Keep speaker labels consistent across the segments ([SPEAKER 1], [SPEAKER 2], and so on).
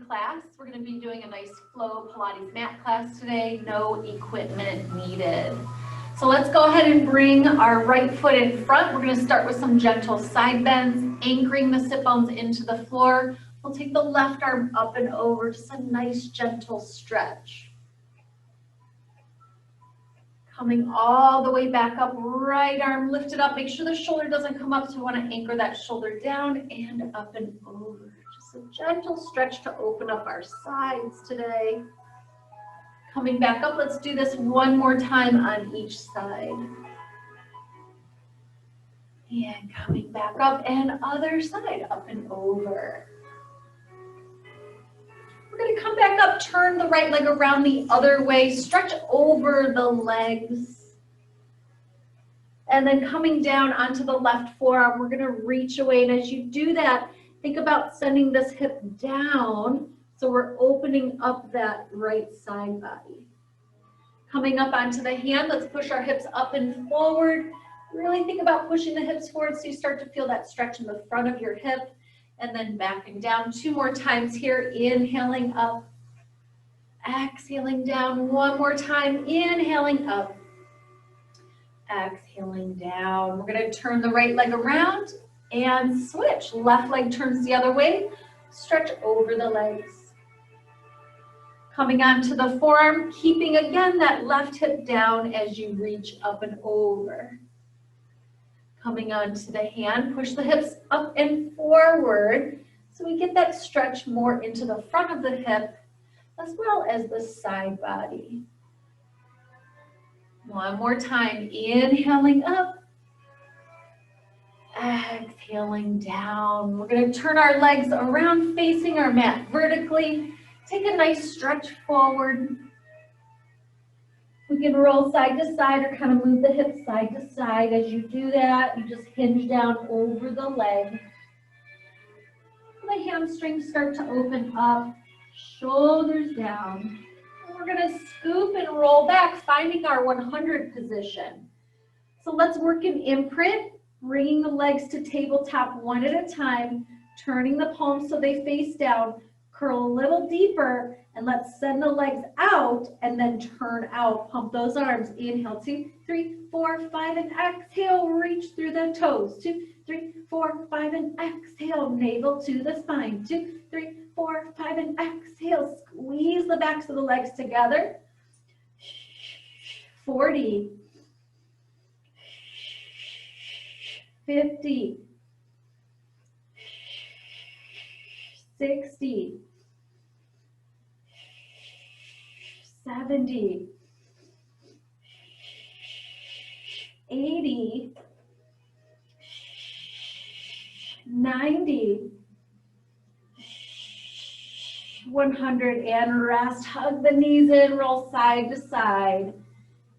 [SPEAKER 1] class. We're going to be doing a nice flow Pilates mat class today. No equipment needed. So let's go ahead and bring our right foot in front. We're going to start with some gentle side bends, anchoring the sit bones into the floor. We'll take the left arm up and over, just a nice gentle stretch. Coming all the way back up, right arm lifted up. Make sure the shoulder doesn't come up, so we want to anchor that shoulder down and up and over. Just a gentle stretch to open up our sides today. Coming back up, let's do this one more time on each side. And coming back up, and other side, up and over. We're going to come back up, turn the right leg around the other way, stretch over the legs. And then coming down onto the left forearm, we're going to reach away. And as you do that, think about sending this hip down so we're opening up that right side body. Coming up onto the hand, let's push our hips up and forward. Really think about pushing the hips forward so you start to feel that stretch in the front of your hip. And then backing down 2 more times here, inhaling up, exhaling down 1 more time, inhaling up, exhaling down. We're going to turn the right leg around and switch. Left leg turns the other way, stretch over the legs. Coming onto the forearm, keeping again that left hip down as you reach up and over. Coming onto the hand, push the hips up and forward so we get that stretch more into the front of the hip as well as the side body. 1 more time, inhaling up, exhaling down. We're going to turn our legs around facing our mat vertically. Take a nice stretch forward. We can roll side to side or kind of move the hips side to side. As you do that, you just hinge down over the leg. The hamstrings start to open up, shoulders down. And we're going to scoop and roll back, finding our 100 position. So let's work an imprint, bringing the legs to tabletop one at a time, turning the palms so they face down, curl a little deeper, and let's send the legs out and then turn out. Pump those arms. Inhale, 2, 3, 4, 5, and exhale. Reach through the toes. 2, 3, 4, 5, and exhale. Navel to the spine. 2, 3, 4, 5, and exhale. Squeeze the backs of the legs together. 40, 50, 60, 70, 80, 90, 100, and rest. Hug the knees in, roll side to side.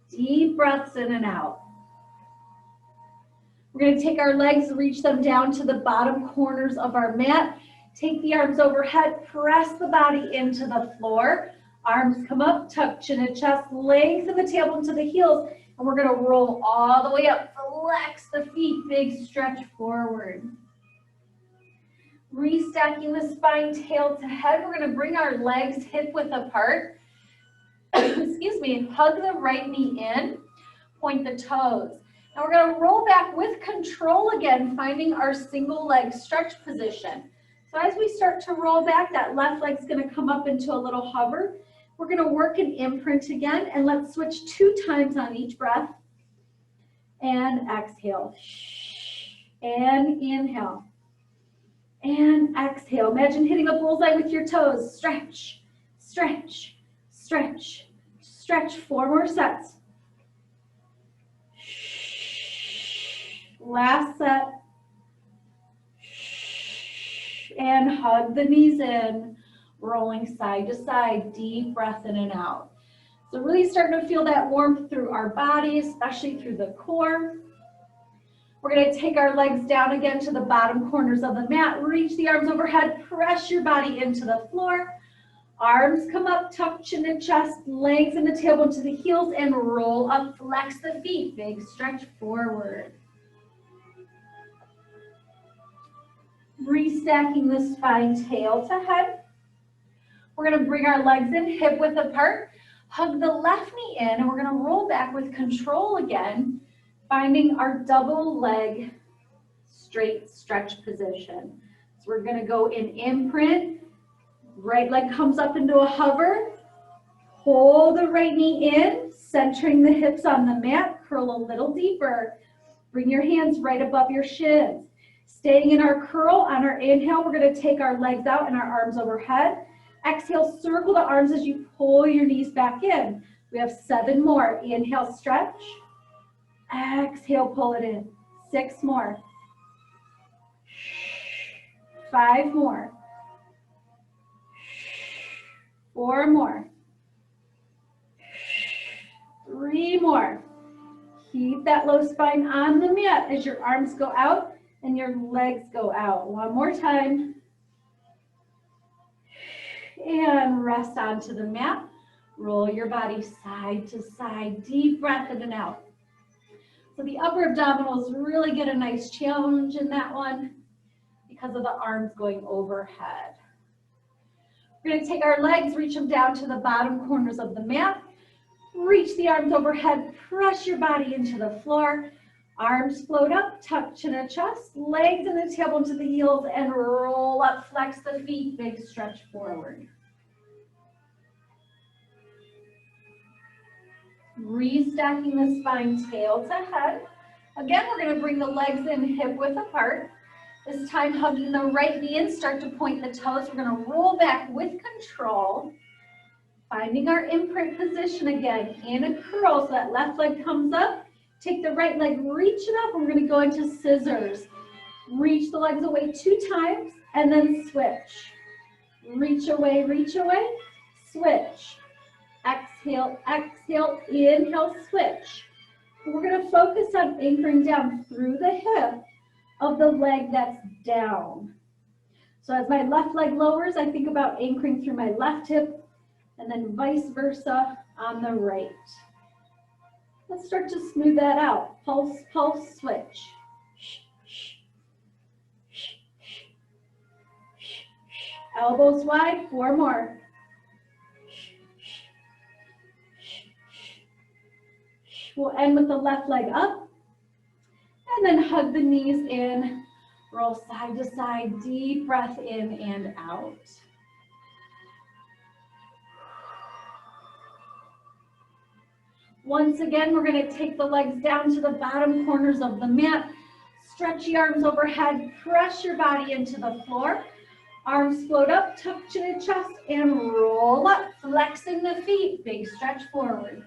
[SPEAKER 1] Deep breaths in and out. We're going to take our legs, reach them down to the bottom corners of our mat. Take the arms overhead, press the body into the floor. Arms come up, tuck chin and chest, lengthen the tailbone to the heels, and we're going to roll all the way up. Flex the feet, big stretch forward. Restacking the spine, tail to head. We're going to bring our legs hip width apart. Excuse me, hug the right knee in, point the toes. Now we're going to roll back with control again, finding our single leg stretch position. So as we start to roll back, that left leg's going to come up into a little hover. We're going to work an imprint again, and let's switch 2 times on each breath. And exhale. And inhale. And exhale. Imagine hitting a bullseye with your toes. Stretch, stretch, stretch, stretch. 4 more sets. Last set. And hug the knees in, rolling side to side, deep breath in and out. So really starting to feel that warmth through our body, especially through the core. We're going to take our legs down again to the bottom corners of the mat, reach the arms overhead, press your body into the floor. Arms come up, tuck chin and chest, lengthen the tailbone to the heels, and roll up, flex the feet, big stretch forward. Restacking the spine, tail to head. We're gonna bring our legs in hip width apart, hug the left knee in, and we're gonna roll back with control again, finding our double leg straight stretch position. So we're gonna go in imprint, right leg comes up into a hover, hold the right knee in, centering the hips on the mat, curl a little deeper. Bring your hands right above your shins. Staying in our curl, on our inhale, we're gonna take our legs out and our arms overhead. Exhale, circle the arms as you pull your knees back in. We have 7 more. Inhale, stretch. Exhale, pull it in. 6 more. 5 more. 4 more. 3 more. Keep that low spine on the mat as your arms go out and your legs go out. 1 more time. And rest onto the mat. Roll your body side to side. Deep breath in and out. So the upper abdominals really get a nice challenge in that one because of the arms going overhead. We're going to take our legs, reach them down to the bottom corners of the mat. Reach the arms overhead, press your body into the floor. Arms float up, tuck chin and chest, legs and the tailbone to the heels, and roll up, flex the feet, big stretch forward. Restacking the spine, tail to head. Again, we're going to bring the legs in hip width apart. This time, hugging the right knee and start to point the toes. We're going to roll back with control, finding our imprint position again in a curl so that left leg comes up. Take the right leg, reach it up, and we're going to go into scissors. Reach the legs away 2 times, and then switch. Reach away, switch. Exhale, exhale, inhale, switch. We're going to focus on anchoring down through the hip of the leg that's down. So as my left leg lowers, I think about anchoring through my left hip, and then vice versa on the right. Let's start to smooth that out. Pulse, pulse, switch. Elbows wide, 4 more. We'll end with the left leg up, and then hug the knees in, roll side to side, deep breath in and out. Once again, we're going to take the legs down to the bottom corners of the mat. Stretch the arms overhead, press your body into the floor. Arms float up, tuck chin and chest, and roll up, flexing the feet, big stretch forward.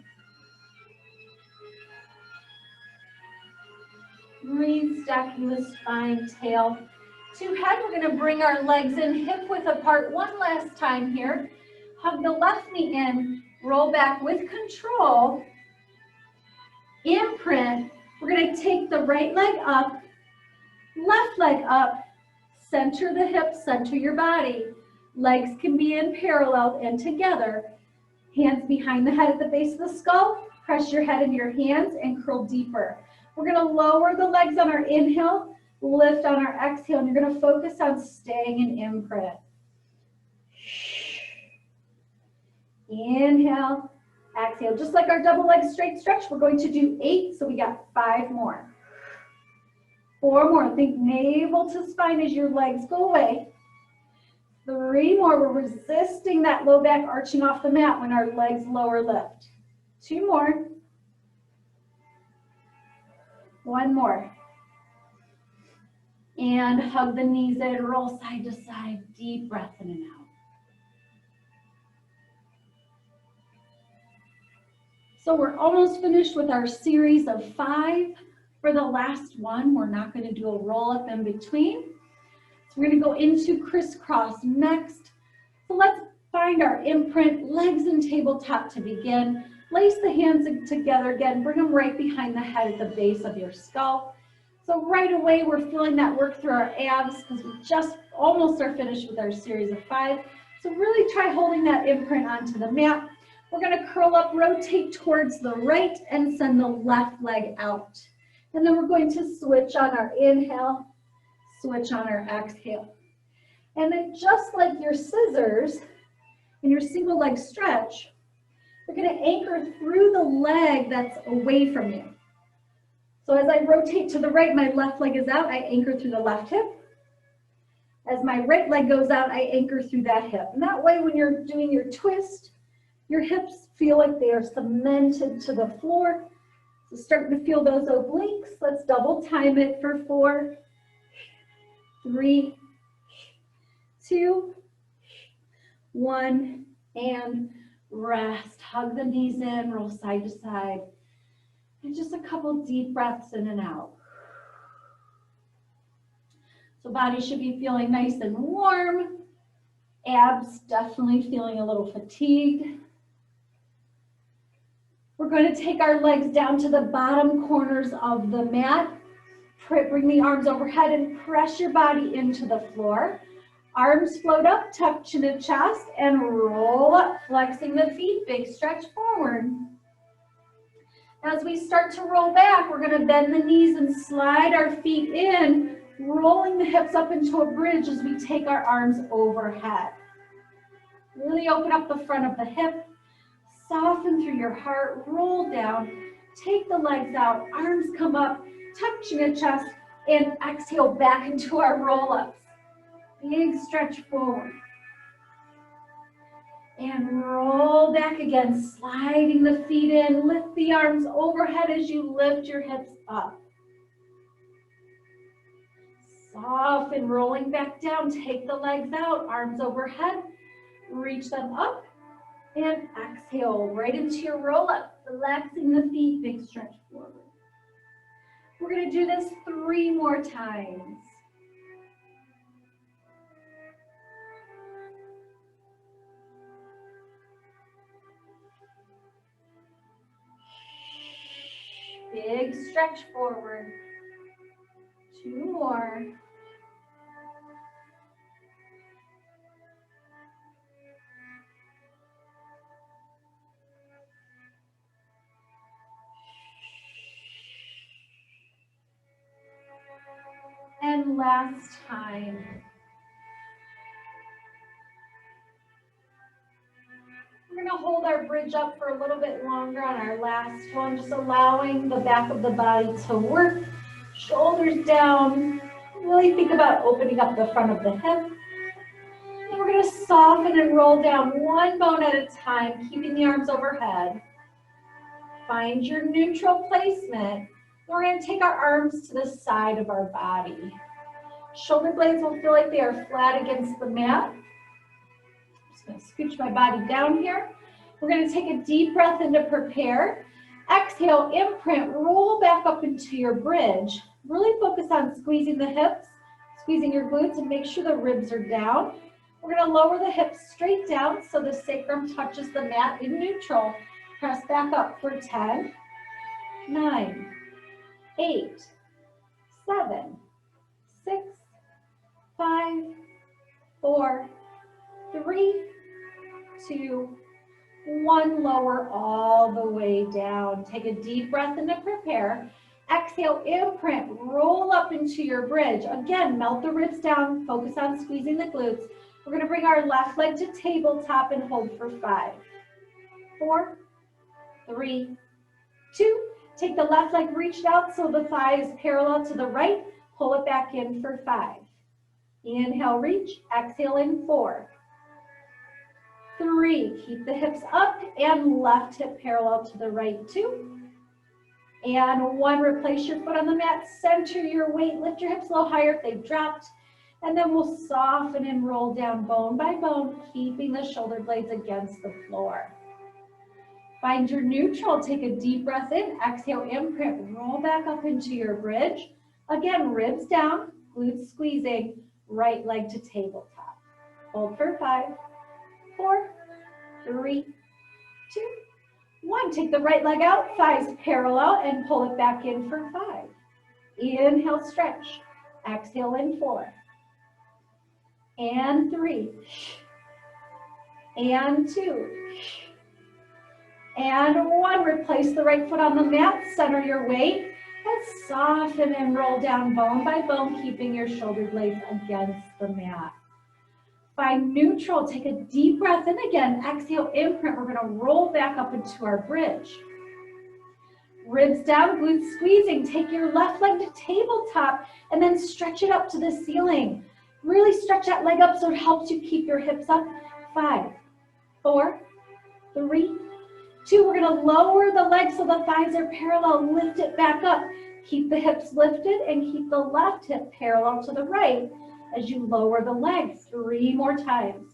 [SPEAKER 1] Restacking the spine, tail to head. We're going to bring our legs in hip width apart one last time here. Hug the left knee in, roll back with control. Imprint, we're going to take the right leg up, left leg up, center the hips, center your body. Legs can be in parallel and together. Hands behind the head at the base of the skull. Press your head into your hands and curl deeper. We're going to lower the legs on our inhale, lift on our exhale, and you're going to focus on staying in imprint. Inhale. Exhale, just like our double leg straight stretch, we're going to do 8, so we got 5 more. 4 more, think navel to spine as your legs go away. 3 more, we're resisting that low back arching off the mat when our legs lower lift. 2 more. 1 more. And hug the knees in, roll side to side, deep breath in and out. So we're almost finished with our series of 5. For the last one, we're not going to do a roll up in between. So we're going to go into crisscross next. So let's find our imprint, legs and tabletop to begin. Lace the hands together again, bring them right behind the head at the base of your skull. So right away, we're feeling that work through our abs because we just almost are finished with our series of 5. So really try holding that imprint onto the mat. We're going to curl up, rotate towards the right, and send the left leg out. And then we're going to switch on our inhale, switch on our exhale. And then just like your scissors, In your single leg stretch, you're going to anchor through the leg that's away from you. So as I rotate to the right, my left leg is out, I anchor through the left hip. As my right leg goes out, I anchor through that hip. And that way, when you're doing your twist, your hips feel like they are cemented to the floor. So starting to feel those obliques. Let's double time it for 4, 3, 2, 1, and rest. Hug the knees in, roll side to side. And just a couple deep breaths in and out. So body should be feeling nice and warm. Abs definitely feeling a little fatigued. We're going to take our legs down to the bottom corners of the mat. Bring the arms overhead and press your body into the floor. Arms float up, tuck chin to chest, and roll up, flexing the feet, big stretch forward. As we start to roll back, we're going to bend the knees and slide our feet in, rolling the hips up into a bridge as we take our arms overhead. Really open up the front of the hip, soften through your heart, roll down, take the legs out, arms come up, tuck chin to chest, and exhale back into our roll-ups. Big stretch forward. And roll back again, sliding the feet in, lift the arms overhead as you lift your hips up. Soften, rolling back down, take the legs out, arms overhead, reach them up, and exhale right into your roll-up, relaxing the feet, big stretch forward. We're going to do this 3 more times. Big stretch forward. 2 more. And last time. We're going to hold our bridge up for a little bit longer on our last one, just allowing the back of the body to work. Shoulders down. Really think about opening up the front of the hip. And we're going to soften and roll down one bone at a time, keeping the arms overhead. Find your neutral placement. We're going to take our arms to the side of our body. Shoulder blades will feel like they are flat against the mat. I'm just going to scooch my body down here. We're going to take a deep breath in to prepare. Exhale, imprint, roll back up into your bridge. Really focus on squeezing the hips, squeezing your glutes, and make sure the ribs are down. We're going to lower the hips straight down so the sacrum touches the mat in neutral. Press back up for 10, 9, 8, 7, 6, 5, 4, 3, 2, 1. Lower all the way down. Take a deep breath in to prepare. Exhale, imprint, roll up into your bridge. Again, melt the ribs down, focus on squeezing the glutes. We're going to bring our left leg to tabletop and hold for 5, 4, 3, 2. Take the left leg, reach it out so the thigh is parallel to the right. Pull it back in for 5. Inhale, reach. Exhale in 4, 3. Keep the hips up and left hip parallel to the right. 2. And 1. Replace your foot on the mat. Center your weight. Lift your hips a little higher if they've dropped. And then we'll soften and roll down bone by bone, keeping the shoulder blades against the floor. Find your neutral. Take a deep breath in. Exhale, imprint. Roll back up into your bridge. Again, ribs down, glutes squeezing, right leg to tabletop. Hold for 5, 4, 3, 2, 1. Take the right leg out, thighs parallel, and pull it back in for 5. Inhale, stretch. Exhale in 4. And 3. And 2. And 1. Replace the right foot on the mat, center your weight, and soften and roll down bone by bone, keeping your shoulder blades against the mat. Find neutral, take a deep breath in again. Exhale, imprint. We're gonna roll back up into our bridge. Ribs down, glutes squeezing. Take your left leg to tabletop and then stretch it up to the ceiling. Really stretch that leg up so it helps you keep your hips up. 5, 4, 3, 2. We're gonna lower the leg so the thighs are parallel. Lift it back up. Keep the hips lifted and keep the left hip parallel to the right as you lower the leg. 3 more times.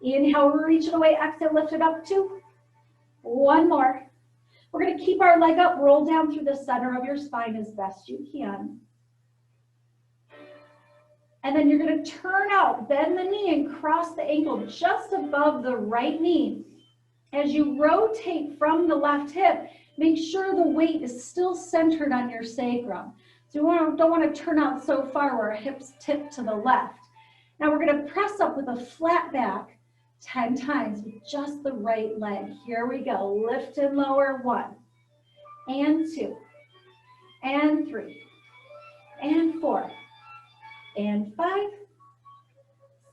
[SPEAKER 1] Inhale, reach it away. Exhale, lift it up. 2. 1 more. We're going to keep our leg up, roll down through the center of your spine as best you can. And then you're going to turn out, bend the knee and cross the ankle just above the right knee. As you rotate from the left hip, make sure the weight is still centered on your sacrum. So you don't want to turn out so far where our hips tip to the left. Now we're going to press up with a flat back 10 times with just the right leg. Here we go. Lift and lower. 1 and 2 and 3 and 4 and 5,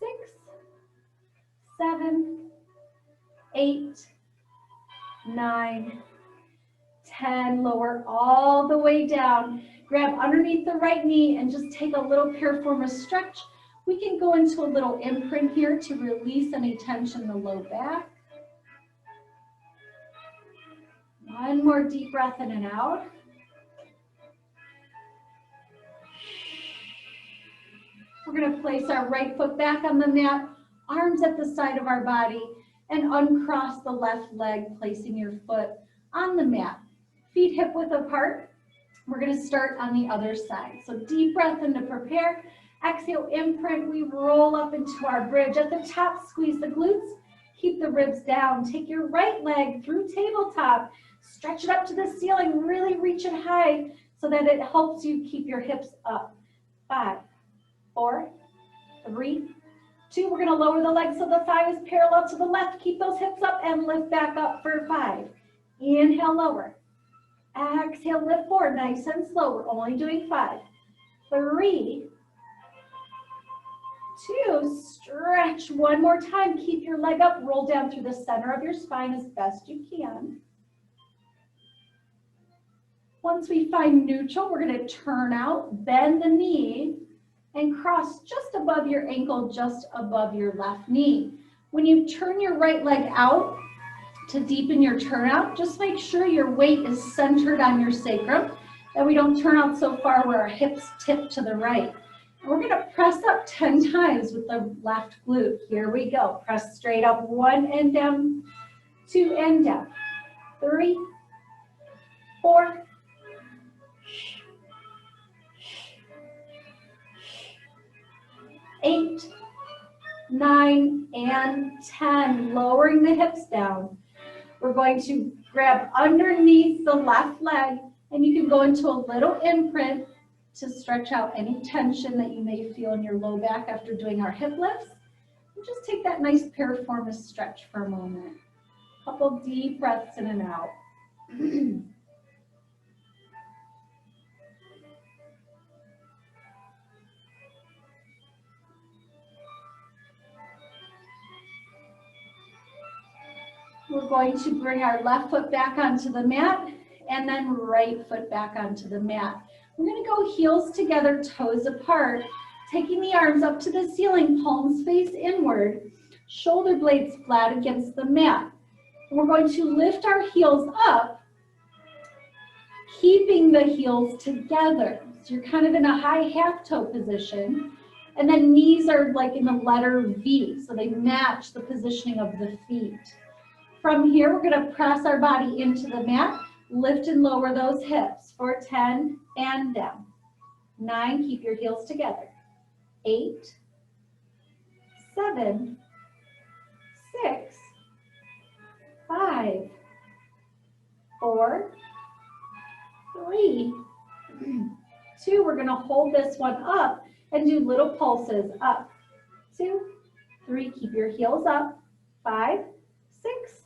[SPEAKER 1] 6, 7, 8, 9, 10. Lower all the way down. Grab underneath the right knee and just take a little piriformis stretch. We can go into a little imprint here to release any tension in the low back. 1 more deep breath in and out. We're going to place our right foot back on the mat, arms at the side of our body, and uncross the left leg, placing your foot on the mat. Feet hip width apart. We're going to start on the other side. So deep breath in to prepare. Exhale, imprint. We roll up into our bridge. At the top, squeeze the glutes. Keep the ribs down. Take your right leg through tabletop. Stretch it up to the ceiling. Really reach it high so that it helps you keep your hips up. 5, 4, 3, 2. We're going to lower the leg so the thigh is parallel to the left. Keep those hips up and lift back up for 5. Inhale, lower. Exhale, lift 4. Nice and slow. We're only doing 5. 3, 2. Stretch 1 more time. Keep your leg up. Roll down through the center of your spine as best you can. Once we find neutral, we're going to turn out, bend the knee, and cross just above your ankle, just above your left knee. When you turn your right leg out to deepen your turnout, just make sure your weight is centered on your sacrum, that we don't turn out so far where our hips tip to the right. And we're going to press up 10 times with the left glute. Here we go. Press straight up. 1 and down, 2 and down, 3, 4, 8, 9, and 10. Lowering the hips down. We're going to grab underneath the left leg, and you can go into a little imprint to stretch out any tension that you may feel in your low back after doing our hip lifts. And just take that nice piriformis stretch for a moment. Couple deep breaths in and out. We're going to bring our left foot back onto the mat and then right foot back onto the mat. We're going to go heels together, toes apart, taking the arms up to the ceiling, palms face inward, shoulder blades flat against the mat. And we're going to lift our heels up, keeping the heels together. So you're kind of in a high half toe position, and then knees are like in the letter V, so they match the positioning of the feet. From here, we're going to press our body into the mat, lift and lower those hips for 10 and down. 9, keep your heels together. 8, 7, 6, 5, 4, 3, 2. We're going to hold this one up and do little pulses. Up, 2, 3. Keep your heels up. 5, 6,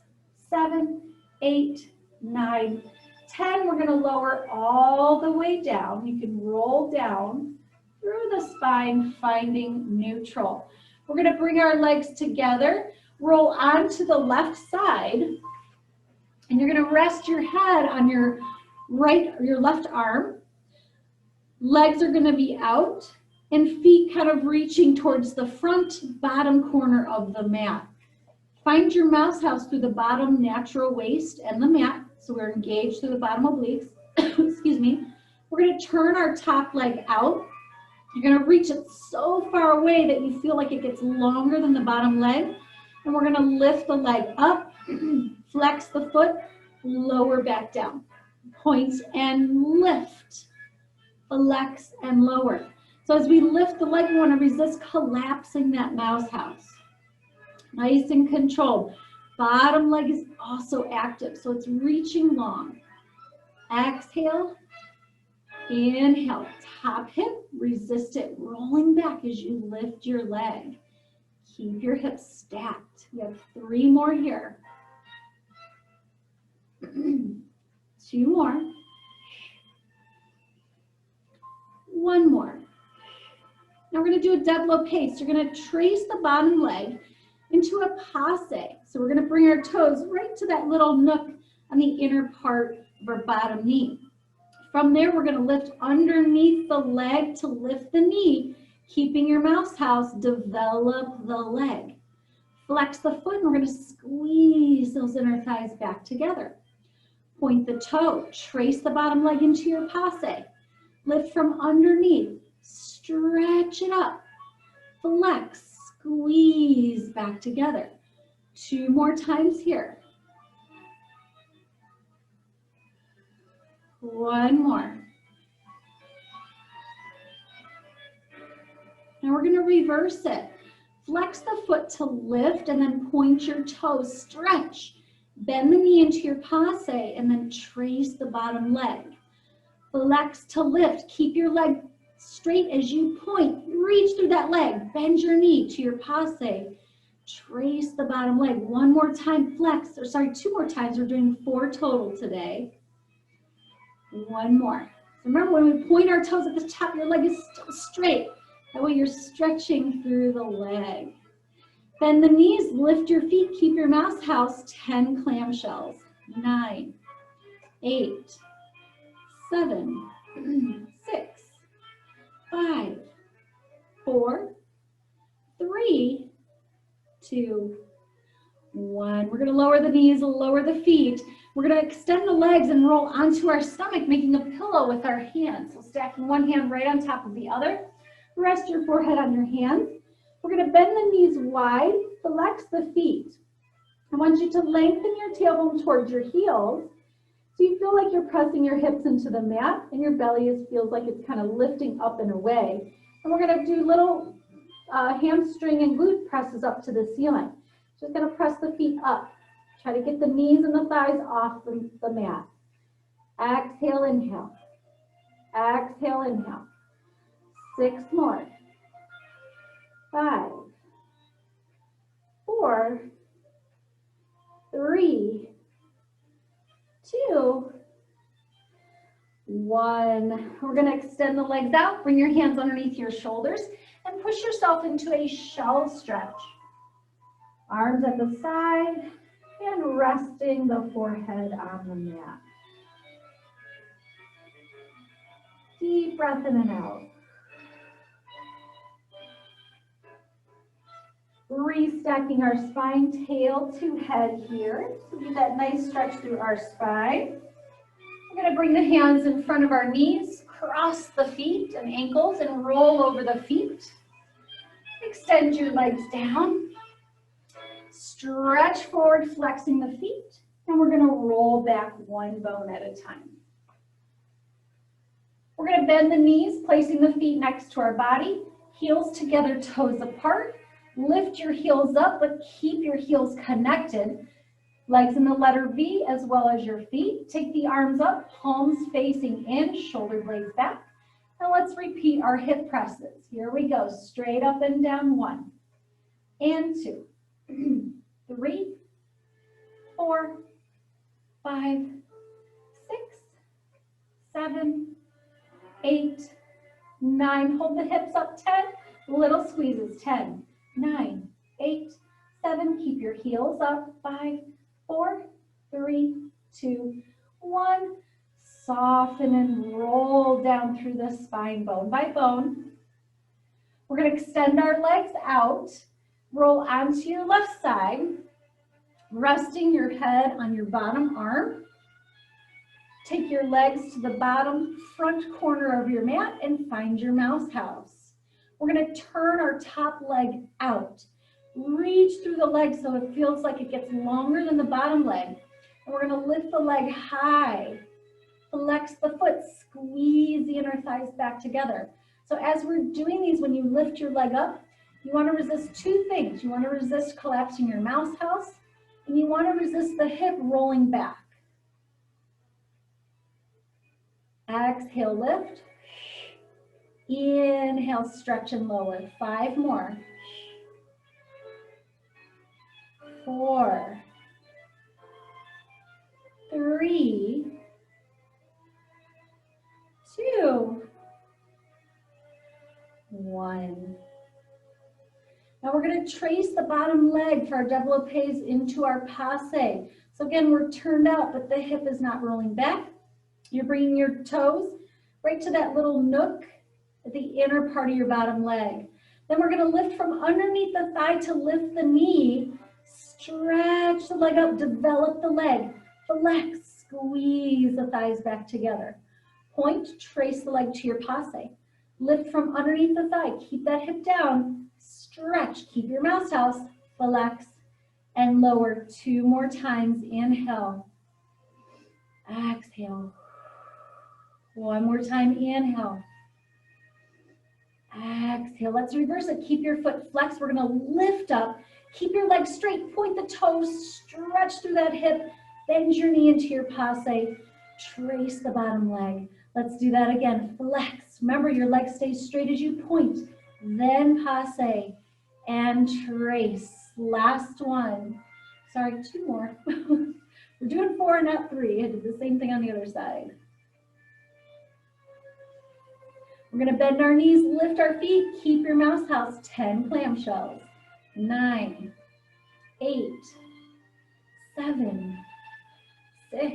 [SPEAKER 1] 7, 8, 9, 10. We're going to lower all the way down. You can roll down through the spine, finding neutral. We're going to bring our legs together, roll onto the left side, and you're going to rest your head on your left arm. Legs are going to be out and feet kind of reaching towards the front bottom corner of the mat. Find your mouse house through the bottom natural waist and the mat. So we're engaged through the bottom obliques. Excuse me. We're going to turn our top leg out. You're going to reach it so far away that you feel like it gets longer than the bottom leg. And we're going to lift the leg up, flex the foot, lower back down. Point and lift, flex and lower. So as we lift the leg, we want to resist collapsing that mouse house. Nice and controlled. Bottom leg is also active, so it's reaching long. Exhale, inhale, top hip, resist it, rolling back as you lift your leg. Keep your hips stacked. We have 3 more here. 2 more. 1 more. Now we're going to do a dead pace. You're going to trace the bottom leg into a passe. So we're going to bring our toes right to that little nook on the inner part of our bottom knee. From there, we're going to lift underneath the leg to lift the knee, keeping your mouse house, develop the leg. Flex the foot, and we're going to squeeze those inner thighs back together. Point the toe, trace the bottom leg into your passe. Lift from underneath, stretch it up, flex, squeeze back together. 2 more times here. 1 more. Now we're going to reverse it. Flex the foot to lift and then point your toes, stretch. Bend the knee into your passe and then trace the bottom leg. Flex to lift. Keep your leg straight as you point. Reach through that leg. Bend your knee to your passe. Trace the bottom leg. 1 more time, flex. Or sorry, 2 more times. We're doing 4 total today. 1 more. So remember, when we point our toes at the top, your leg is still straight. That way you're stretching through the leg. Bend the knees, lift your feet, keep your mouse house. 10 clamshells. 9, 8, 7, 6, 5, 4, 3, 2, 1. We're going to lower the knees, lower the feet. We're going to extend the legs and roll onto our stomach, making a pillow with our hands. So stacking one hand right on top of the other. Rest your forehead on your hands. We're going to bend the knees wide, flex the feet. I want you to lengthen your tailbone towards your heels so you feel like you're pressing your hips into the mat and your belly feels like it's kind of lifting up and away. And we're going to do little hamstring and glute presses up to the ceiling. Just going to press the feet up. Try to get the knees and the thighs off the mat. Exhale, inhale. Exhale, inhale. 6 more. 5, 4, 3, 2, 1. We're going to extend the legs out. Bring your hands underneath your shoulders and push yourself into a shell stretch. Arms at the side and resting the forehead on the mat. Deep breath in and out. Restacking our spine, tail to head here. So get that nice stretch through our spine. We're going to bring the hands in front of our knees, cross the feet and ankles, and roll over the feet. Extend your legs down. Stretch forward, flexing the feet. And we're going to roll back 1 bone at a time. We're going to bend the knees, placing the feet next to our body. Heels together, toes apart. Lift your heels up, but keep your heels connected. Legs in the letter V as well as your feet. Take the arms up, palms facing in, shoulder blades back. Now let's repeat our hip presses. Here we go, straight up and down. 1 and 2, 3, 4, 5, 6, 7, 8, 9. Hold the hips up. 10. Little squeezes. 10, 9, 8, 7. Keep your heels up. 5, 4, 3, 2, 1. Soften and roll down through the spine, bone by bone. We're going to extend our legs out. Roll onto your left side, resting your head on your bottom arm. Take your legs to the bottom front corner of your mat and find your mouse house. We're going to turn our top leg out. Reach through the leg so it feels like it gets longer than the bottom leg. And we're going to lift the leg high. Flex the foot, squeeze the inner thighs back together. So as we're doing these, when you lift your leg up, you want to resist two things. You want to resist collapsing your mouse house, and you want to resist the hip rolling back. Exhale, lift. Inhale, stretch and lower. 5 more. 4, 3, 2, 1. Now we're going to trace the bottom leg for our développés into our passe. So again, we're turned out, but the hip is not rolling back. You're bringing your toes right to that little nook at the inner part of your bottom leg. Then we're going to lift from underneath the thigh to lift the knee. Stretch the leg up, develop the leg. Flex, squeeze the thighs back together. Point, trace the leg to your passe. Lift from underneath the thigh, keep that hip down. Stretch, keep your mouse house. Flex and lower 2 more times. Inhale. Exhale. 1 more time, inhale. Exhale, let's reverse it. Keep your foot flexed. We're gonna lift up. Keep your legs straight, point the toes, stretch through that hip, bend your knee into your passe, trace the bottom leg. Let's do that again, flex. Remember, your leg stays straight as you point, then passe, and trace. Last one. Sorry, 2 more. We're doing 4, not 3. I did the same thing on the other side. We're gonna bend our knees, lift our feet, keep your mouse house, 10 clamshells. 9, 8, 7, 6,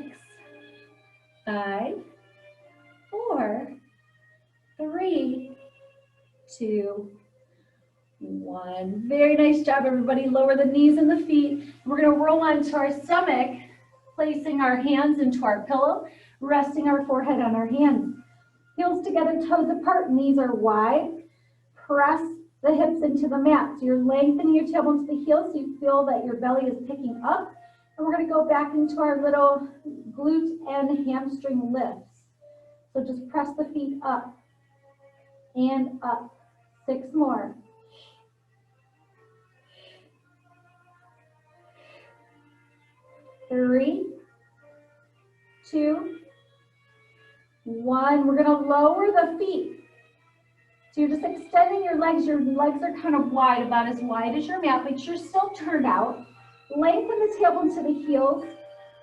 [SPEAKER 1] 5, 4, 3, 2, 1. Very nice job, everybody. Lower the knees and the feet. We're going to roll onto our stomach, placing our hands into our pillow, resting our forehead on our hands. Heels together, toes apart, knees are wide. Press the hips into the mat. So you're lengthening your tailbone to the heels so you feel that your belly is picking up. And we're going to go back into our little glute and hamstring lifts. So just press the feet up and up. 6 more. 3, 2, 1. We're going to lower the feet. So you're just extending your legs. Your legs are kind of wide, about as wide as your mat, but you're still turned out. Lengthen the tailbone to the heels,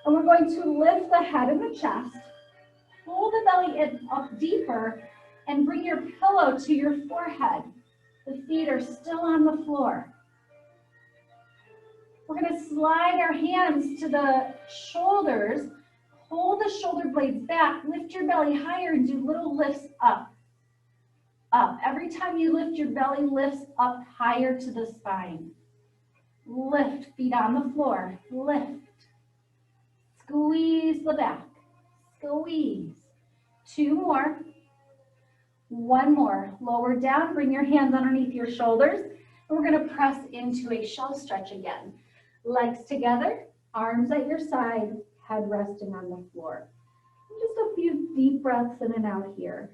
[SPEAKER 1] and we're going to lift the head and the chest. Pull the belly in up deeper, and bring your pillow to your forehead. The feet are still on the floor. We're going to slide our hands to the shoulders. Pull the shoulder blades back. Lift your belly higher and do little lifts up. Up. Every time you lift, your belly lifts up higher to the spine. Lift, feet on the floor. Lift. Squeeze the back. Squeeze. 2 more. 1 more. Lower down. Bring your hands underneath your shoulders. And we're going to press into a shell stretch again. Legs together, arms at your side, head resting on the floor. And just a few deep breaths in and out here.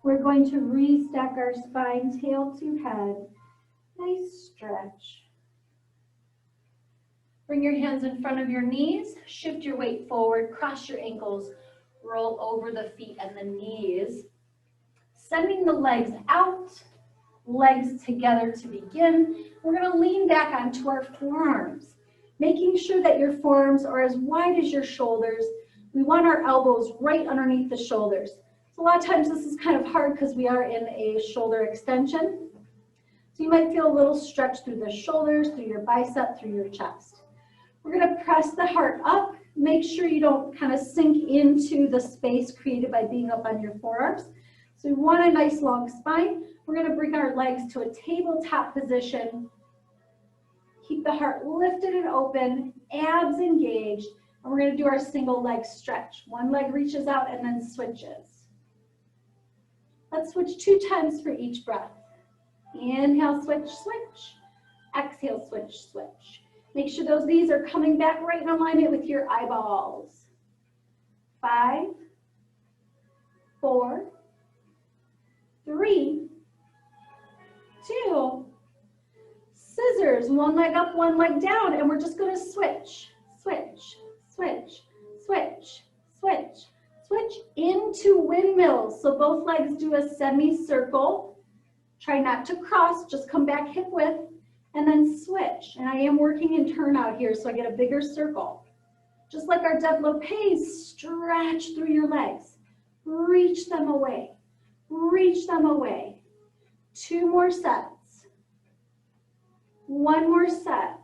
[SPEAKER 1] We're going to restack our spine, tail to head. Nice stretch. Bring your hands in front of your knees, shift your weight forward, cross your ankles, roll over the feet and the knees. Sending the legs out, legs together to begin. We're going to lean back onto our forearms, making sure that your forearms are as wide as your shoulders. We want our elbows right underneath the shoulders. So a lot of times this is kind of hard because we are in a shoulder extension. So you might feel a little stretch through the shoulders, through your bicep, through your chest. We're going to press the heart up. Make sure you don't kind of sink into the space created by being up on your forearms. So we want a nice long spine. We're going to bring our legs to a tabletop position. Keep the heart lifted and open, abs engaged, and we're going to do our single leg stretch. One leg reaches out and then switches. Let's switch 2 times for each breath. Inhale, switch, switch. Exhale, switch, switch. Make sure those knees are coming back right in alignment with your eyeballs. 5, 4, 3, 2, scissors, one leg up, one leg down, and we're just going to switch, switch, switch, switch, switch, switch into windmills. So both legs do a semicircle. Try not to cross, just come back hip width, and then switch. And I am working in turnout here, so I get a bigger circle. Just like our développés, stretch through your legs. Reach them away. Reach them away. 2 more sets. 1 more set.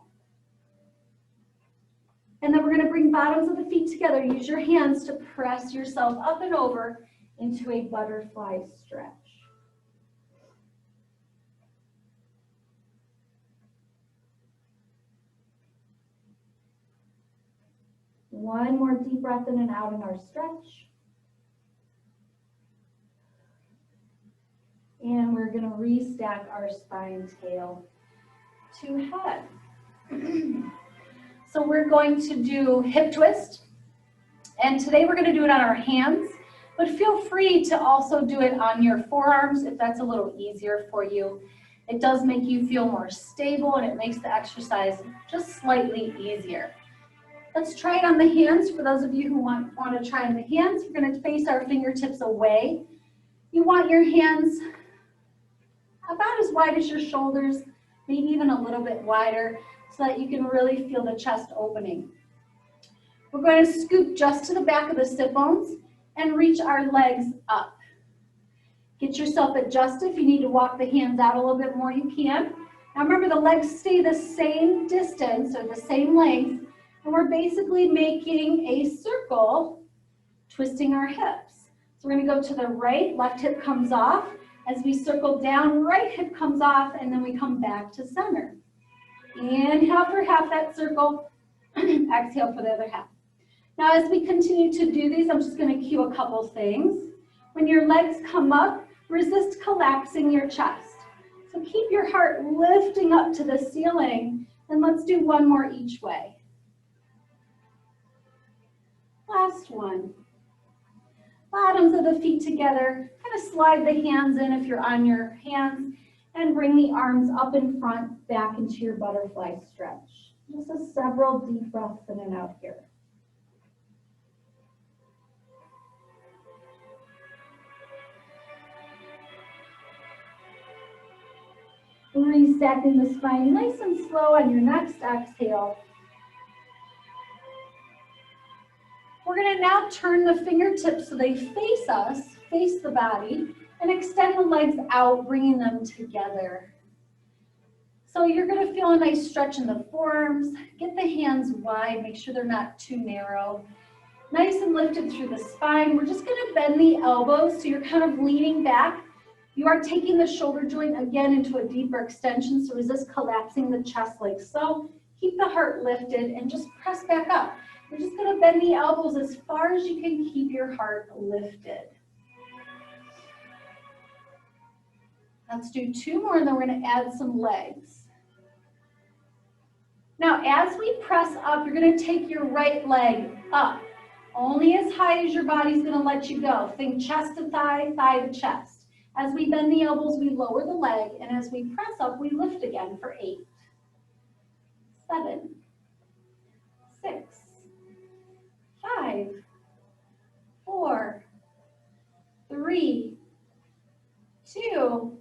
[SPEAKER 1] And then we're going to bring bottoms of the feet together. Use your hands to press yourself up and over into a butterfly stretch. One more deep breath in and out in our stretch. And we're going to restack our spine, tail to head. So we're going to do hip twist. And today we're going to do it on our hands, but feel free to also do it on your forearms if that's a little easier for you. It does make you feel more stable and it makes the exercise just slightly easier. Let's try it on the hands. For those of you who want to try on the hands, we're going to face our fingertips away. You want your hands about as wide as your shoulders, maybe even a little bit wider, so that you can really feel the chest opening. We're going to scoop just to the back of the sit bones and reach our legs up. Get yourself adjusted. If you need to walk the hands out a little bit more, you can. Now remember, the legs stay the same distance or the same length. And we're basically making a circle, twisting our hips. So we're going to go to the right, left hip comes off. As we circle down, right hip comes off, and then we come back to center. Inhale for half that circle, exhale for the other half. Now as we continue to do these, I'm just going to cue a couple things. When your legs come up, resist collapsing your chest. So keep your heart lifting up to the ceiling, and let's do one more each way. Last one. Bottoms of the feet together. Kind of slide the hands in if you're on your hands and bring the arms up in front, back into your butterfly stretch. Just several deep breaths in and out here. Restacking the spine nice and slow on your next exhale. We're going to now turn the fingertips so they face us, face the body, and extend the legs out, bringing them together. So you're going to feel a nice stretch in the forearms. Get the hands wide, make sure they're not too narrow. Nice and lifted through the spine. We're just going to bend the elbows so you're kind of leaning back. You are taking the shoulder joint again into a deeper extension, so resist collapsing the chest like so. Keep the heart lifted and just press back up. We're just going to bend the elbows as far as you can keep your heart lifted. Let's do 2 more and then we're going to add some legs. Now as we press up, you're going to take your right leg up. Only as high as your body's going to let you go. Think chest to thigh, thigh to chest. As we bend the elbows, we lower the leg, and as we press up, we lift again for 8, 7, 6, 5, 4, 3, 2,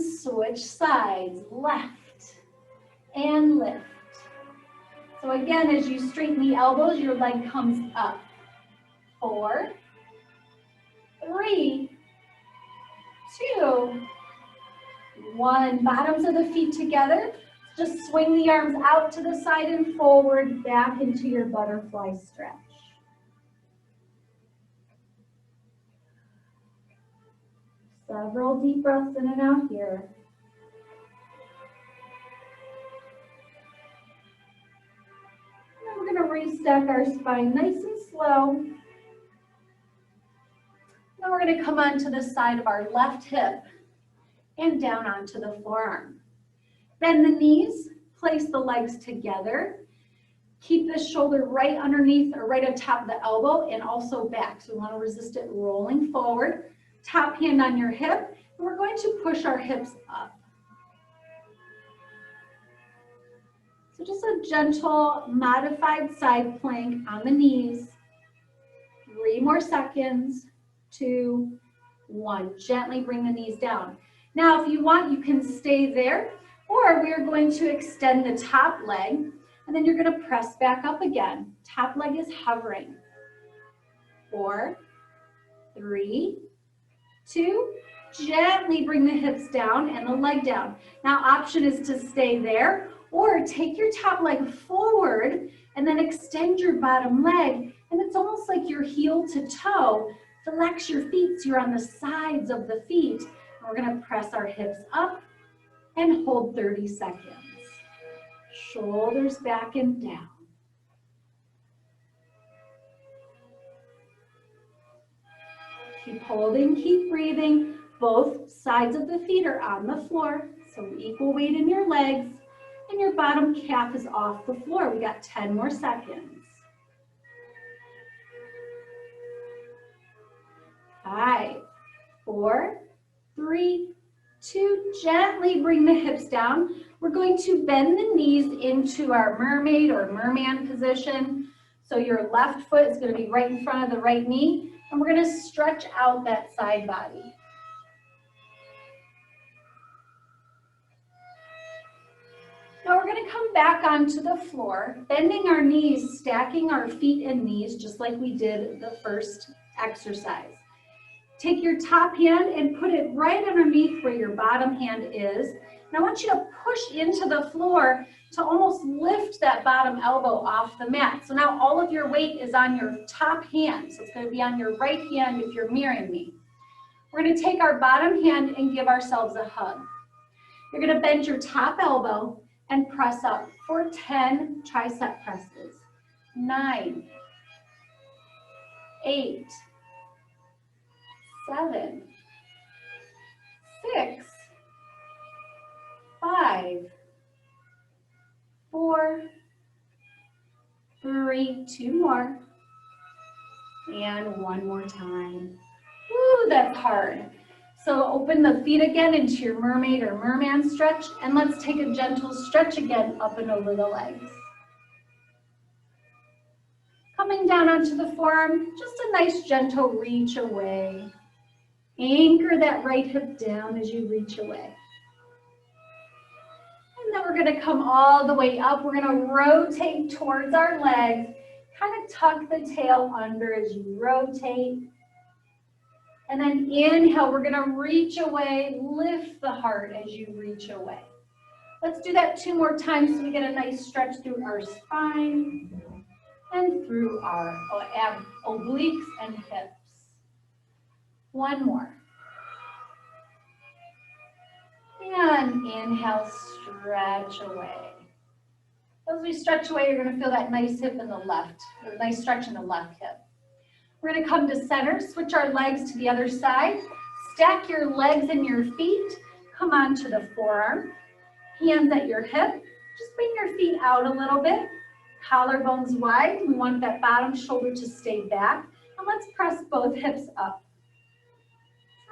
[SPEAKER 1] switch sides, left and lift. So again, as you straighten the elbows, your leg comes up. 4, 3, 2, 1. Bottoms of the feet together. Just swing the arms out to the side and forward, back into your butterfly stretch. Several deep breaths in and out here. And then we're going to restack our spine nice and slow. Now we're going to come onto the side of our left hip and down onto the forearm. Bend the knees, place the legs together. Keep the shoulder right underneath or right on top of the elbow and also back. So we want to resist it rolling forward. Top hand on your hip, and we're going to push our hips up. So just a gentle, modified side plank on the knees. 3 more seconds, 2, 1. Gently bring the knees down. Now, if you want, you can stay there, or we're going to extend the top leg, and then you're going to press back up again. Top leg is hovering. 4, 3, 2, gently bring the hips down and the leg down. Now, option is to stay there, or take your top leg forward and then extend your bottom leg, and it's almost like you're heel to toe. Flex your feet so you're on the sides of the feet. And we're going to press our hips up and hold 30 seconds. Shoulders back and down. Keep holding, keep breathing. Both sides of the feet are on the floor, so equal weight in your legs, and your bottom calf is off the floor. We got 10 more seconds. 5, 4, 3, 2, gently bring the hips down. We're going to bend the knees into our mermaid or merman position. So your left foot is going to be right in front of the right knee, and we're going to stretch out that side body. Now we're going to come back onto the floor, bending our knees, stacking our feet and knees just like we did the first exercise. Take your top hand and put it right underneath where your bottom hand is. And I want you to push into the floor to almost lift that bottom elbow off the mat. So now all of your weight is on your top hand. So it's going to be on your right hand if you're mirroring me. We're going to take our bottom hand and give ourselves a hug. You're going to bend your top elbow and press up for 10 tricep presses. 9, 8, 7, 6, 5, 4, 3, 2 more, and 1 more time. Woo, that's hard. So open the feet again into your mermaid or merman stretch, and let's take a gentle stretch again up and over the legs. Coming down onto the forearm, just a nice gentle reach away. Anchor that right hip down as you reach away. And then we're going to come all the way up. We're going to rotate towards our legs. Kind of tuck the tail under as you rotate. And then inhale, we're going to reach away, lift the heart as you reach away. Let's do that 2 more times so we get a nice stretch through our spine and through our obliques and hips. 1 more. And inhale, stretch away. As we stretch away, you're going to feel that nice hip in the left, or nice stretch in the left hip. We're going to come to center, switch our legs to the other side, stack your legs and your feet, come onto the forearm, hands at your hip, just bring your feet out a little bit, collarbones wide, we want that bottom shoulder to stay back, and let's press both hips up.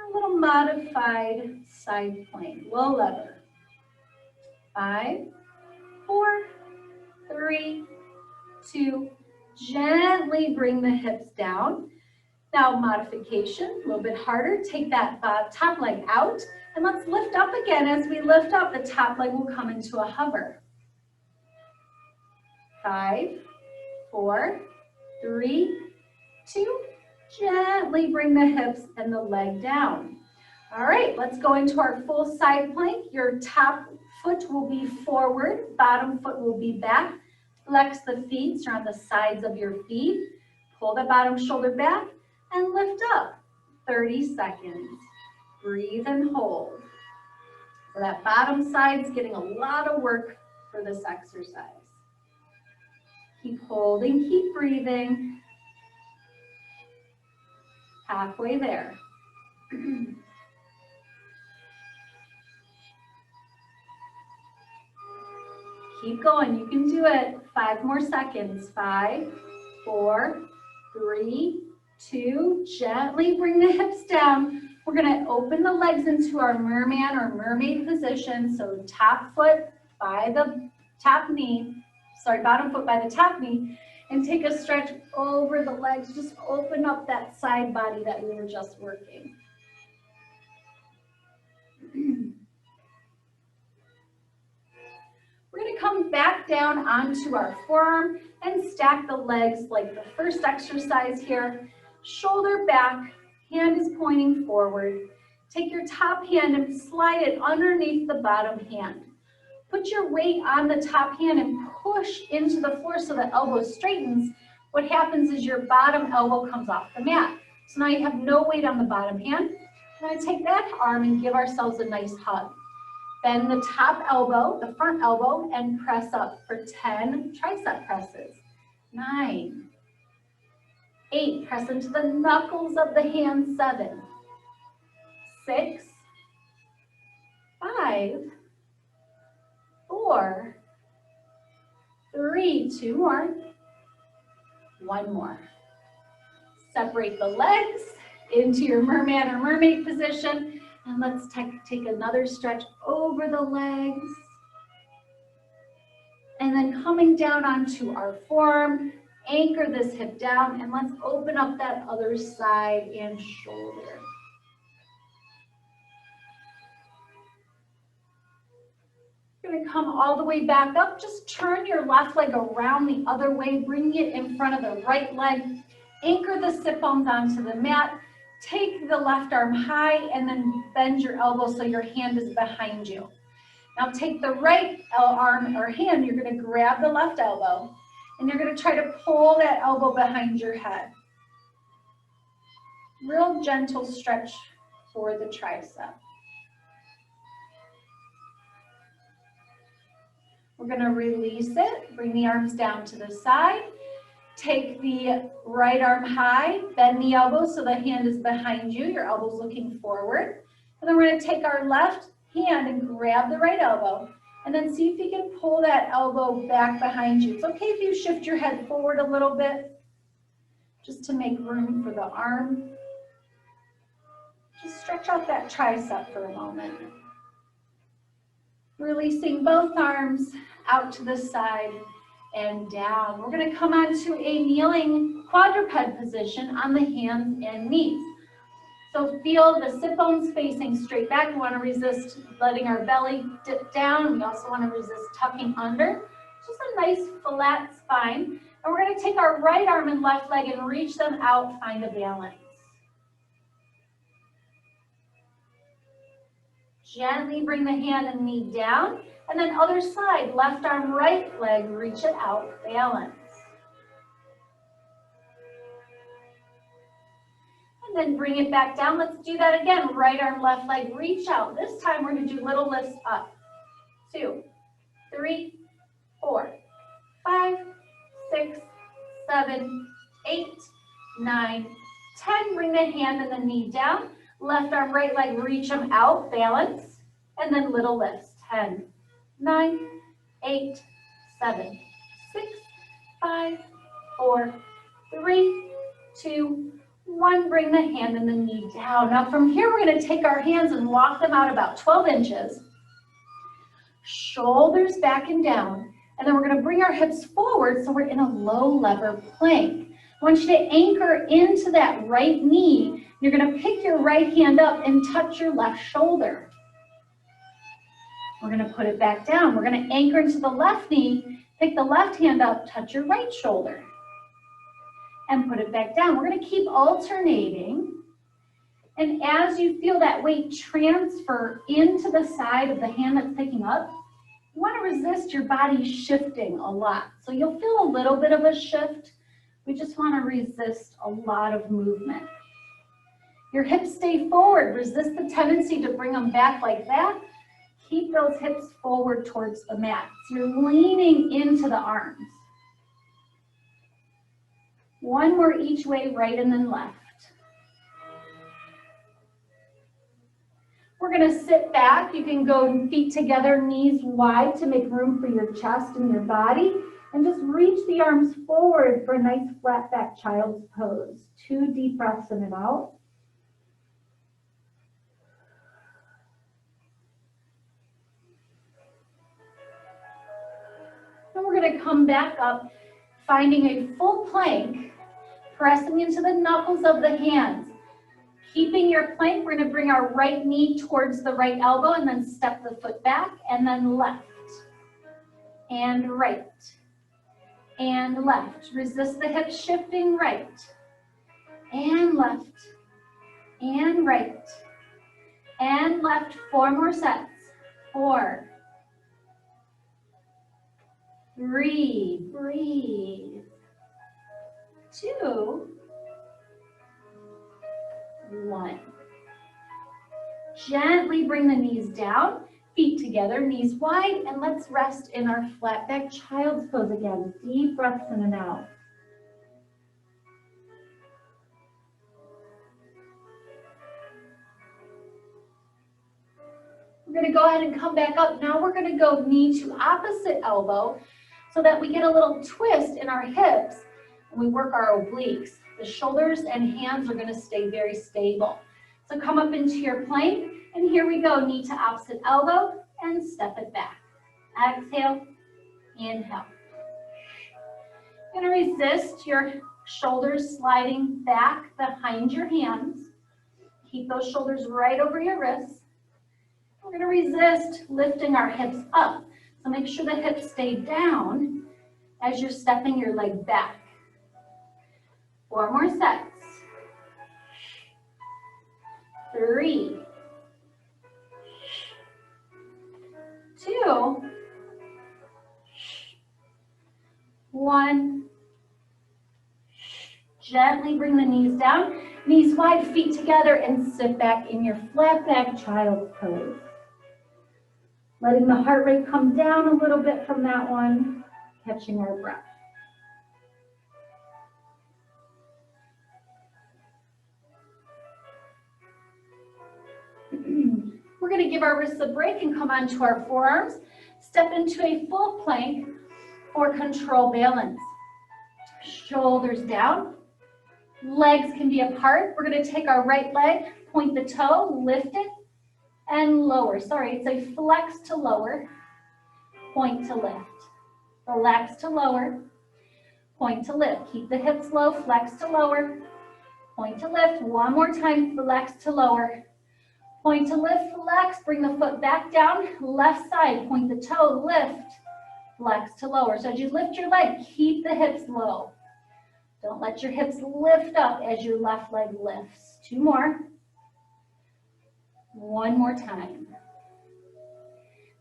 [SPEAKER 1] A little modified side plank, low lever. 5, 4, 3, 2, gently bring the hips down. Now modification, a little bit harder. Take that top leg out and let's lift up again. As we lift up, the top leg will come into a hover. 5, 4, 3, 2. Gently bring the hips and the leg down. All right, let's go into our full side plank. Your top foot will be forward, bottom foot will be back. Flex the feet, so on the sides of your feet. Pull the bottom shoulder back and lift up. 30 seconds. Breathe and hold. So that bottom side's getting a lot of work for this exercise. Keep holding, keep breathing. Halfway there. Keep going, you can do it. 5 more seconds. 5, 4, 3, 2. Gently bring the hips down. We're gonna open the legs into our merman or mermaid position. So top foot by the top knee, bottom foot by the top knee, and take a stretch over the legs. Just open up that side body that we were just working. We're going to come back down onto our forearm and stack the legs like the first exercise here. Shoulder back, hand is pointing forward. Take your top hand and slide it underneath the bottom hand. Put your weight on the top hand and push into the floor so the elbow straightens. What happens is your bottom elbow comes off the mat. So now you have no weight on the bottom hand. We're going to take that arm and give ourselves a nice hug. Bend the top elbow, the front elbow, and press up for 10 tricep presses. 9, 8, press into the knuckles of the hand. 7, 6, 5, 4, 3, 2 more, 1 more. Separate the legs into your merman or mermaid position. And let's take another stretch over the legs. And then coming down onto our forearm, anchor this hip down, and let's open up that other side and shoulder. You're going to come all the way back up. Just turn your left leg around the other way. Bring it in front of the right leg. Anchor the sit bones onto the mat. Take the left arm high and then bend your elbow so your hand is behind you. Now take the right arm or hand, you're going to grab the left elbow and you're going to try to pull that elbow behind your head. Real gentle stretch for the tricep. We're going to release it, bring the arms down to the side. Take the right arm high, bend the elbow so the hand is behind you, your elbow's looking forward. And then we're going to take our left hand and grab the right elbow, and then see if you can pull that elbow back behind you. It's okay if you shift your head forward a little bit, just to make room for the arm. Just stretch out that tricep for a moment. Releasing both arms out to the side and down. We're going to come onto a kneeling quadruped position on the hands and knees. So feel the sit bones facing straight back. We want to resist letting our belly dip down. We also want to resist tucking under. Just a nice flat spine. And we're going to take our right arm and left leg and reach them out, find a balance. Gently bring the hand and knee down. And then other side, left arm, right leg, reach it out, balance. And then bring it back down. Let's do that again. Right arm, left leg, reach out. This time we're going to do little lifts up. 2, 3, 4, 5, 6, 7, 8, 9, 10. Bring the hand and the knee down. Left arm, right leg, reach them out, balance. And then little lifts. 10, 9, 8, 7, 6, 5, 4, 3, 2, 1. Bring the hand and the knee down. Now from here, we're going to take our hands and walk them out about 12 inches. Shoulders back and down. And then we're going to bring our hips forward so we're in a low lever plank. I want you to anchor into that right knee. You're going to pick your right hand up and touch your left shoulder. We're going to put it back down. We're going to anchor into the left knee, pick the left hand up, touch your right shoulder, and put it back down. We're going to keep alternating. And as you feel that weight transfer into the side of the hand that's picking up, you want to resist your body shifting a lot. So you'll feel a little bit of a shift. We just want to resist a lot of movement. Your hips stay forward. Resist the tendency to bring them back like that. Keep those hips forward towards the mat. So you're leaning into the arms. One more each way, right and then left. We're going to sit back. You can go feet together, knees wide to make room for your chest and your body. And just reach the arms forward for a nice flat back child's pose. 2 deep breaths in and out. And we're going to come back up, finding a full plank, pressing into the knuckles of the hands. Keeping your plank, we're going to bring our right knee towards the right elbow and then step the foot back, and then left and right and left. Resist the hips shifting, right and left and right and left. 4 more sets. 4, 3, breathe. 2, 1. Gently bring the knees down, feet together, knees wide, and let's rest in our flat back child's pose again. Deep breaths in and out. We're going to go ahead and come back up. Now we're going to go knee to opposite elbow so that we get a little twist in our hips and we work our obliques. The shoulders and hands are going to stay very stable. So come up into your plank, and here we go, knee to opposite elbow, and step it back. Exhale, inhale. You're going to resist your shoulders sliding back behind your hands. Keep those shoulders right over your wrists. We're going to resist lifting our hips up. So make sure the hips stay down as you're stepping your leg back. 4 more sets. 3, 2, 1. Gently bring the knees down, knees wide, feet together, and sit back in your flat back child's pose. Letting the heart rate come down a little bit from that one, catching our breath. We're going to give our wrists a break and come onto our forearms. Step into a full plank for control balance. Shoulders down. Legs can be apart. We're going to take our right leg, point the toe, lift it, and lower. Sorry, it's a flex to lower, point to lift. Relax to lower, point to lift. Keep the hips low, flex to lower, point to lift. 1 more time, flex to lower. Point to lift, flex, bring the foot back down, left side, point the toe, lift, flex to lower. So as you lift your leg, keep the hips low. Don't let your hips lift up as your left leg lifts. 2 more. 1 more time.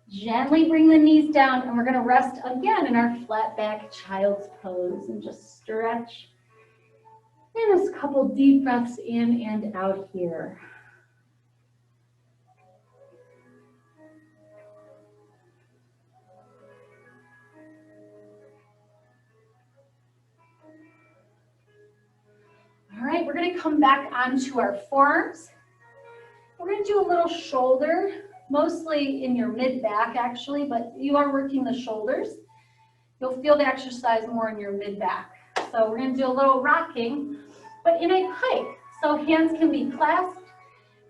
[SPEAKER 1] Gently bring the knees down, and we're going to rest again in our flat back child's pose and just stretch. And just a couple deep breaths in and out here. All right, we're going to come back onto our forearms. We're going to do a little shoulder, mostly in your mid-back actually, but you are working the shoulders. You'll feel the exercise more in your mid-back. So we're going to do a little rocking, but in a pike. So hands can be clasped.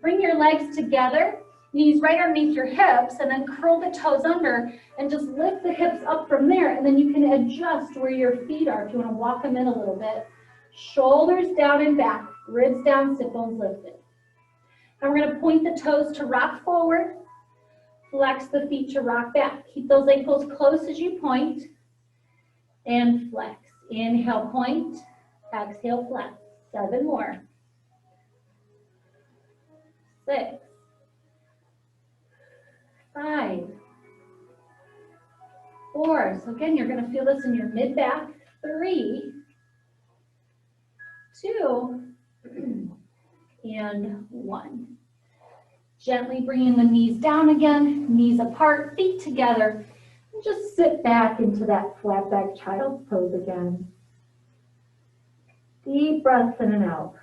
[SPEAKER 1] Bring your legs together, knees right underneath your hips, and then curl the toes under and just lift the hips up from there, and then you can adjust where your feet are if you want to walk them in a little bit. Shoulders down and back, ribs down, sit bones lifted. Now we're going to point the toes to rock forward, flex the feet to rock back. Keep those ankles close as you point, and flex. Inhale, point, exhale, flex. 7 more. 6, 5, 4. So again, you're going to feel this in your mid-back. 3, 2, and 1. Gently bringing the knees down again, knees apart, feet together. And just sit back into that flat back child's pose again. Deep breaths in and out.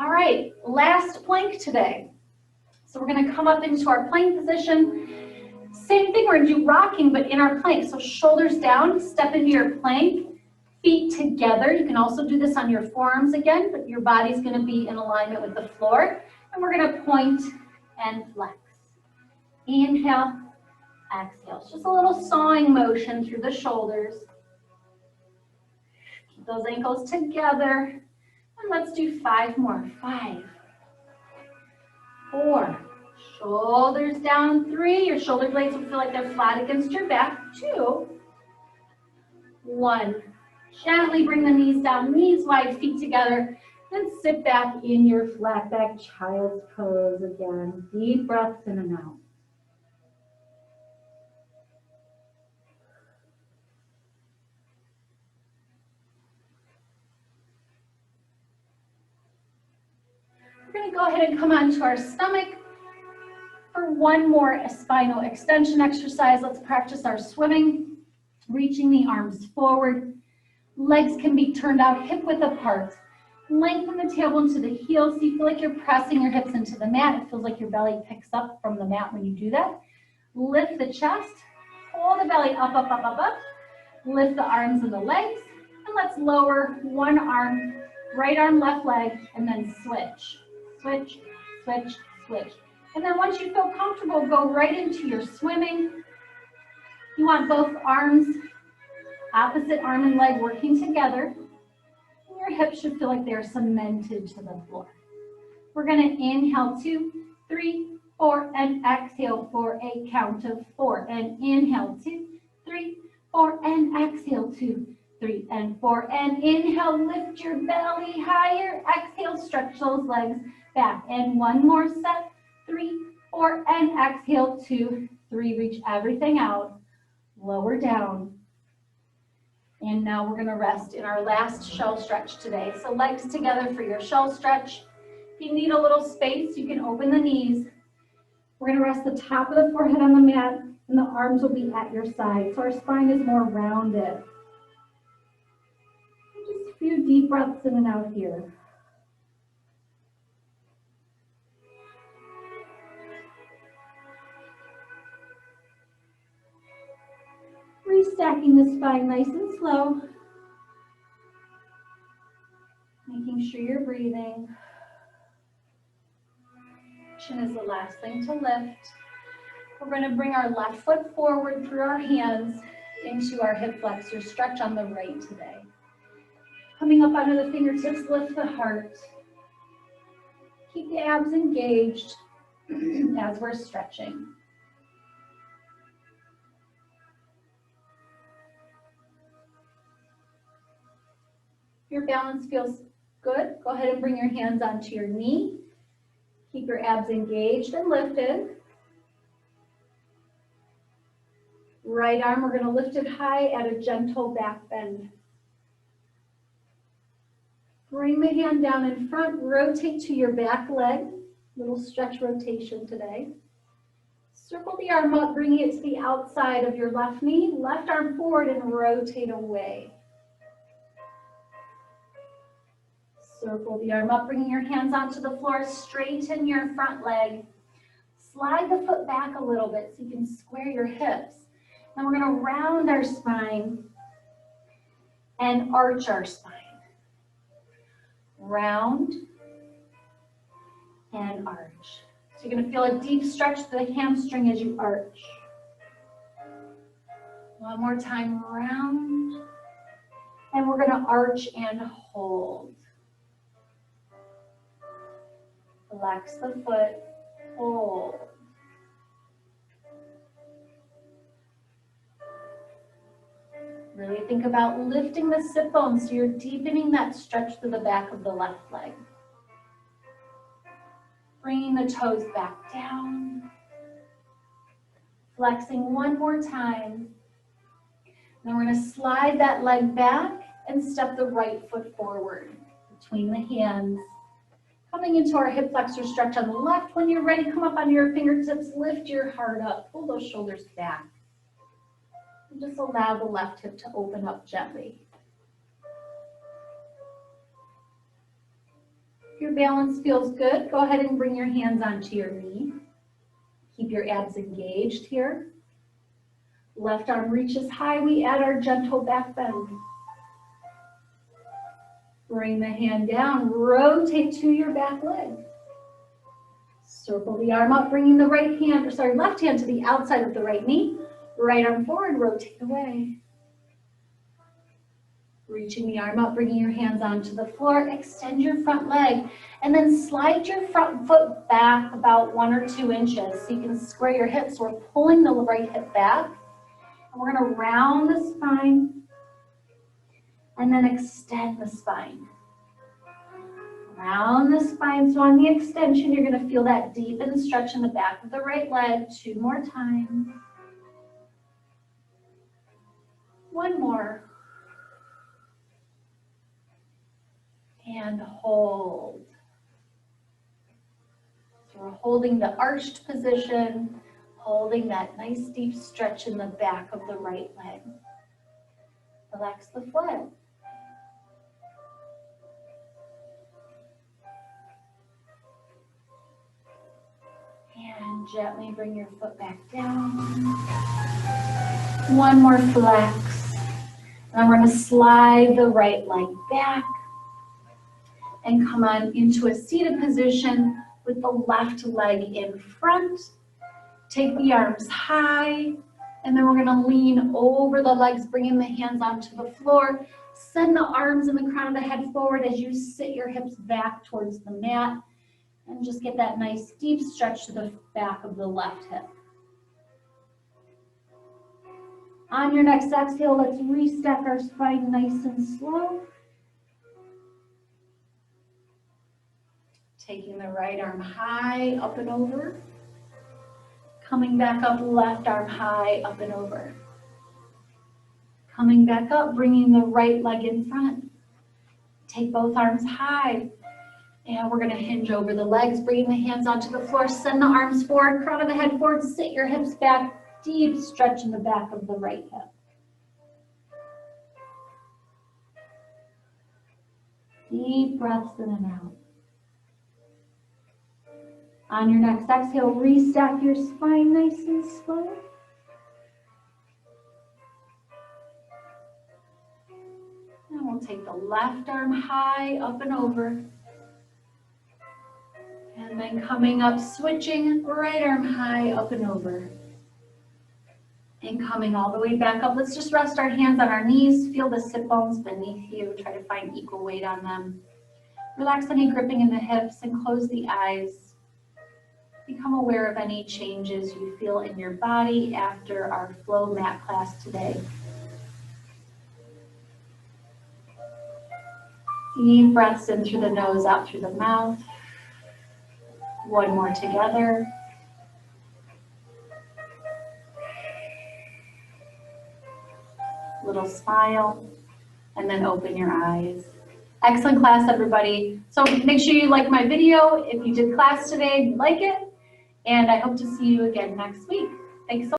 [SPEAKER 1] All right, last plank today. So we're going to come up into our plank position. Same thing, we're going to do rocking, but in our plank. So shoulders down, step into your plank, feet together. You can also do this on your forearms again, but your body's going to be in alignment with the floor. And we're going to point and flex. Inhale, exhale. It's just a little sawing motion through the shoulders. Keep those ankles together. And let's do 5 more. 5, 4, shoulders down. 3, your shoulder blades will feel like they're flat against your back. 2, 1. Gently bring the knees down, knees wide, feet together. Then sit back in your flat back child's pose again. Deep breaths in and out. We're going to go ahead and come onto our stomach for one more spinal extension exercise. Let's practice our swimming, reaching the arms forward. Legs can be turned out hip width apart. Lengthen the tailbone to the heels so you feel like you're pressing your hips into the mat. It feels like your belly picks up from the mat when you do that. Lift the chest, pull the belly up, up, up, up, up. Lift the arms and the legs. And let's lower one arm, right arm, left leg, and then switch. Switch, switch, switch. And then once you feel comfortable, go right into your swimming. You want both arms, opposite arm and leg working together. And your hips should feel like they're cemented to the floor. We're going to inhale 2, 3, 4, and exhale for a count of 4. And inhale 2, 3, 4, and exhale 2, 3, and 4. And inhale, lift your belly higher. Exhale, stretch those legs back. And one more set. 3, 4, and exhale 2, 3. Reach everything out. Lower down. And now we're going to rest in our last shell stretch today. So legs together for your shell stretch. If you need a little space, you can open the knees. We're going to rest the top of the forehead on the mat, and the arms will be at your side, so our spine is more rounded. Just a few deep breaths in and out here. Restacking the spine nice and slow. Making sure you're breathing. Chin is the last thing to lift. We're going to bring our left foot forward through our hands into our hip flexor stretch on the right today. Coming up under the fingertips, lift the heart. Keep the abs engaged as we're stretching. If your balance feels good, go ahead and bring your hands onto your knee. Keep your abs engaged and lifted. Right arm, we're going to lift it high at a gentle back bend. Bring the hand down in front, rotate to your back leg. Little stretch rotation today. Circle the arm up, bringing it to the outside of your left knee. Left arm forward and rotate away. Circle the arm up, bringing your hands onto the floor. Straighten your front leg. Slide the foot back a little bit so you can square your hips. And we're going to round our spine and arch our spine. Round and arch. So you're going to feel a deep stretch to the hamstring as you arch. One more time round. And we're going to arch and hold. Flex the foot, hold. Really think about lifting the sit bones so you're deepening that stretch through the back of the left leg. Bringing the toes back down. Flexing one more time. Then we're going to slide that leg back and step the right foot forward between the hands. Coming into our hip flexor stretch on the left. When you're ready, come up on your fingertips, lift your heart up, pull those shoulders back. And just allow the left hip to open up gently. If your balance feels good, go ahead and bring your hands onto your knee. Keep your abs engaged here. Left arm reaches high, we add our gentle back bend. Bring the hand down, rotate to your back leg. Circle the arm up, bringing the left hand to the outside of the right knee. Right arm forward, rotate away. Reaching the arm up, bringing your hands onto the floor, extend your front leg, and then slide your front foot back about 1 or 2 inches so you can square your hips. We're pulling the right hip back, and we're going to round the spine, and then extend the spine. Round the spine, so on the extension, you're going to feel that deepen stretch in the back of the right leg. 2 more times. 1 more. And hold. So we're holding the arched position, holding that nice deep stretch in the back of the right leg. Relax the foot. And gently bring your foot back down. 1 more flex. And we're going to slide the right leg back and come on into a seated position with the left leg in front. Take the arms high, and then we're going to lean over the legs, bringing the hands onto the floor. Send the arms and the crown of the head forward as you sit your hips back towards the mat, and just get that nice deep stretch to the back of the left hip. On your next exhale, let's restack our spine nice and slow. Taking the right arm high, up and over. Coming back up, left arm high, up and over. Coming back up, bringing the right leg in front. Take both arms high. And we're going to hinge over the legs, bringing the hands onto the floor. Send the arms forward, crown of the head forward, sit your hips back. Deep stretch in the back of the right hip. Deep breaths in and out. On your next exhale, restack your spine nice and slow. And we'll take the left arm high, up and over. And then coming up, switching, right arm high, up and over. And coming all the way back up. Let's just rest our hands on our knees. Feel the sit bones beneath you. Try to find equal weight on them. Relax any gripping in the hips and close the eyes. Become aware of any changes you feel in your body after our flow mat class today. Deep breaths in through the nose, out through the mouth. 1 more together. Little smile, and then open your eyes. Excellent class, everybody. So make sure you like my video. If you did class today, like it. And I hope to see you again next week. Thanks so much.